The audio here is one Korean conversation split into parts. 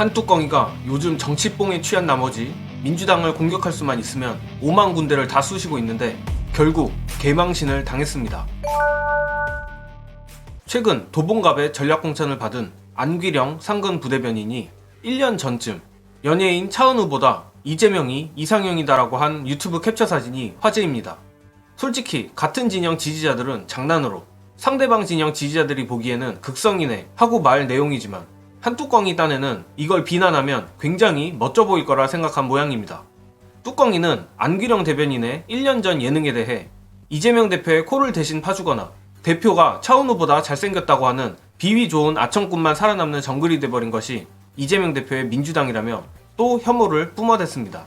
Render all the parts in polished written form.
한뚜껑이가 요즘 정치뽕에 취한 나머지 민주당을 공격할 수만 있으면 5만 군데를 다 쑤시고 있는데 결국 개망신을 당했습니다. 최근 도봉갑의 전략공천을 받은 안귀령 상근 부대변인이 1년 전쯤 연예인 차은우보다 이재명이 이상형이다라고 한 유튜브 캡처 사진이 화제입니다. 솔직히 같은 진영 지지자들은 장난으로 상대방 진영 지지자들이 보기에는 극성이네 하고 말 내용이지만 한뚜껑이 딴에는 이걸 비난하면 굉장히 멋져 보일 거라 생각한 모양입니다. 뚜껑이는 안귀령 대변인의 1년 전 예능에 대해 이재명 대표의 코를 대신 파주거나 대표가 차은우보다 잘생겼다고 하는 비위 좋은 아청꾼만 살아남는 정글이 돼버린 것이 이재명 대표의 민주당이라며 또 혐오를 뿜어댔습니다.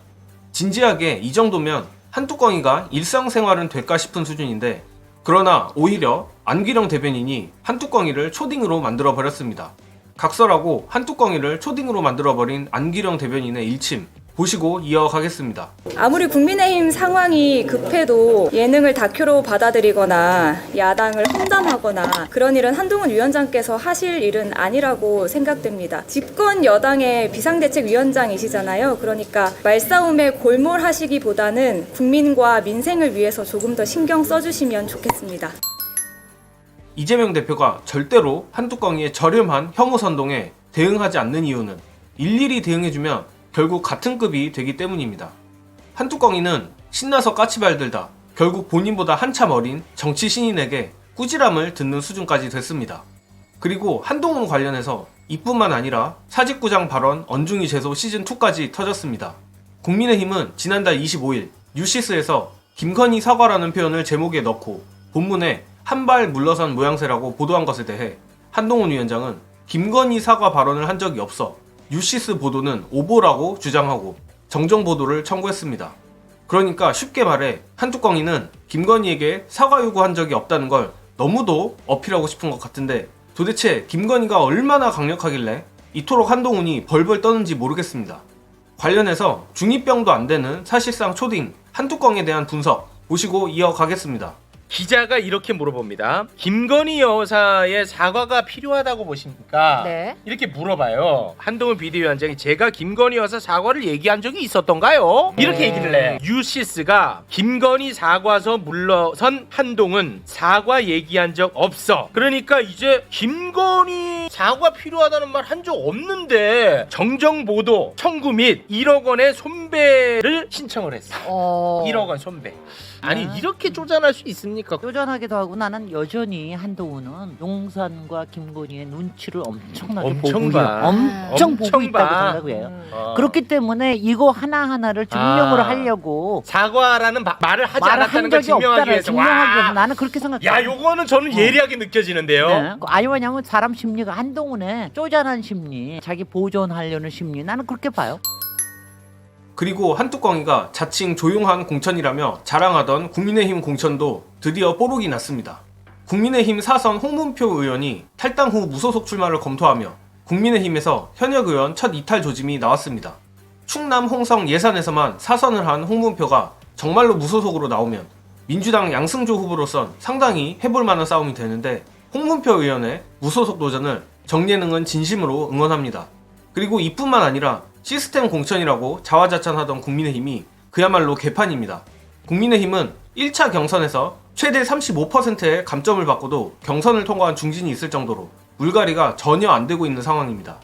진지하게 이 정도면 한뚜껑이가 일상생활은 될까 싶은 수준인데 그러나 오히려 안귀령 대변인이 한뚜껑이를 초딩으로 만들어버렸습니다. 각설하고 한뚜껑이를 초딩으로 만들어버린 안귀령 대변인의 일침 보시고 이어가겠습니다. 아무리 국민의힘 상황이 급해도 예능을 다큐로 받아들이거나 야당을 험담하거나 그런 일은 한동훈 위원장께서 하실 일은 아니라고 생각됩니다. 집권 여당의 비상대책위원장이시잖아요. 그러니까 말싸움에 골몰하시기보다는 국민과 민생을 위해서 조금 더 신경 써주시면 좋겠습니다. 이재명 대표가 절대로 한뚜껑이의 저렴한 혐오 선동에 대응하지 않는 이유는 일일이 대응해주면 결국 같은 급이 되기 때문입니다. 한뚜껑이는 신나서 까치발 들다 결국 본인보다 한참 어린 정치 신인에게 꾸지람을 듣는 수준까지 됐습니다. 그리고 한동훈 관련해서 이뿐만 아니라 사직구장 발언 언중이 제소 시즌2까지 터졌습니다. 국민의힘은 지난달 25일 뉴시스에서 김건희 사과라는 표현을 제목에 넣고 본문에 한 발 물러선 모양새라고 보도한 것에 대해 한동훈 위원장은 김건희 사과 발언을 한 적이 없어 뉴시스 보도는 오보라고 주장하고 정정 보도를 청구했습니다. 그러니까 쉽게 말해 한뚜껑이는 김건희에게 사과 요구한 적이 없다는 걸 너무도 어필하고 싶은 것 같은데 도대체 김건희가 얼마나 강력하길래 이토록 한동훈이 벌벌 떠는지 모르겠습니다. 관련해서 중2병도 안 되는 사실상 초딩 한뚜껑에 대한 분석 보시고 이어가겠습니다. 기자가 이렇게 물어봅니다. 김건희 여사의 사과가 필요하다고 보십니까? 네. 이렇게 물어봐요. 한동훈 비대위원장이 제가 김건희 여사 사과를 얘기한 적이 있었던가요? 이렇게 얘기를 해. 유시스가 김건희 사과서 물러선 한동훈 사과 얘기한 적 없어. 그러니까 이제 김건희 사과 필요하다는 말 한 적 없는데 정정보도 청구 및 1억 원의 손배를 신청을 했어. 1억 원 손배. 아니 이렇게 쪼잔할 수 있습니까? 쪼잔하기도 하고 나는 여전히 한동훈은 용산과 김건희의 눈치를 엄청나게 보고 엄청 보고 있다고 생각해요. 그렇기 때문에 이거 하나하나를 증명을 하려고 사과라는 말을 하지 말을 않았다는 한 걸 적이 증명하기 없다는 위해서 증명하기 위해서 나는 그렇게 생각해요. 야 요거는 저는 예리하게 느껴지는데요. 네. 아니 왜냐면 사람 심리가 한동훈의 쪼잔한 심리, 자기 보존하려는 심리 나는 그렇게 봐요. 그리고 한뚜껑이가 자칭 조용한 공천이라며 자랑하던 국민의힘 공천도 드디어 뽀록이 났습니다. 국민의힘 사선 홍문표 의원이 탈당 후 무소속 출마를 검토하며 국민의힘에서 현역 의원 첫 이탈 조짐이 나왔습니다. 충남 홍성 예산에서만 사선을 한 홍문표가 정말로 무소속으로 나오면 민주당 양승조 후보로선 상당히 해볼 만한 싸움이 되는데 홍문표 의원의 무소속 도전을 정예능은 진심으로 응원합니다. 그리고 이뿐만 아니라 시스템 공천이라고 자화자찬하던 국민의힘이 그야말로 개판입니다. 국민의힘은 1차 경선에서 최대 35%의 감점을 받고도 경선을 통과한 중진이 있을 정도로 물갈이가 전혀 안 되고 있는 상황입니다.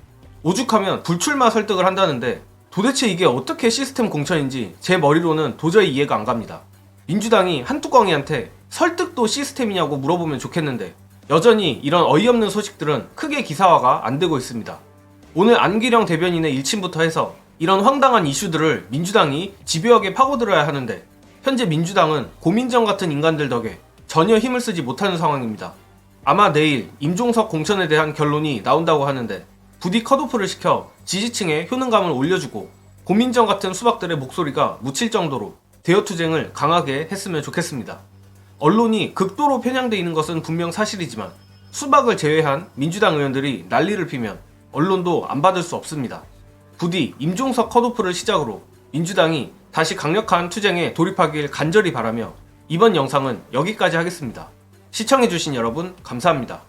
오죽하면 불출마 설득을 한다는데 도대체 이게 어떻게 시스템 공천인지 제 머리로는 도저히 이해가 안 갑니다. 민주당이 한뚜껑이한테 설득도 시스템이냐고 물어보면 좋겠는데 여전히 이런 어이없는 소식들은 크게 기사화가 안 되고 있습니다. 오늘 안귀령 대변인의 일침부터 해서 이런 황당한 이슈들을 민주당이 집요하게 파고들어야 하는데 현재 민주당은 고민정 같은 인간들 덕에 전혀 힘을 쓰지 못하는 상황입니다. 아마 내일 임종석 공천에 대한 결론이 나온다고 하는데 부디 컷오프를 시켜 지지층의 효능감을 올려주고 고민정 같은 수박들의 목소리가 묻힐 정도로 대여투쟁을 강하게 했으면 좋겠습니다. 언론이 극도로 편향돼 있는 것은 분명 사실이지만 수박을 제외한 민주당 의원들이 난리를 피면 언론도 안 받을 수 없습니다. 부디 임종석 컷오프를 시작으로 민주당이 다시 강력한 투쟁에 돌입하길 간절히 바라며 이번 영상은 여기까지 하겠습니다. 시청해주신 여러분 감사합니다.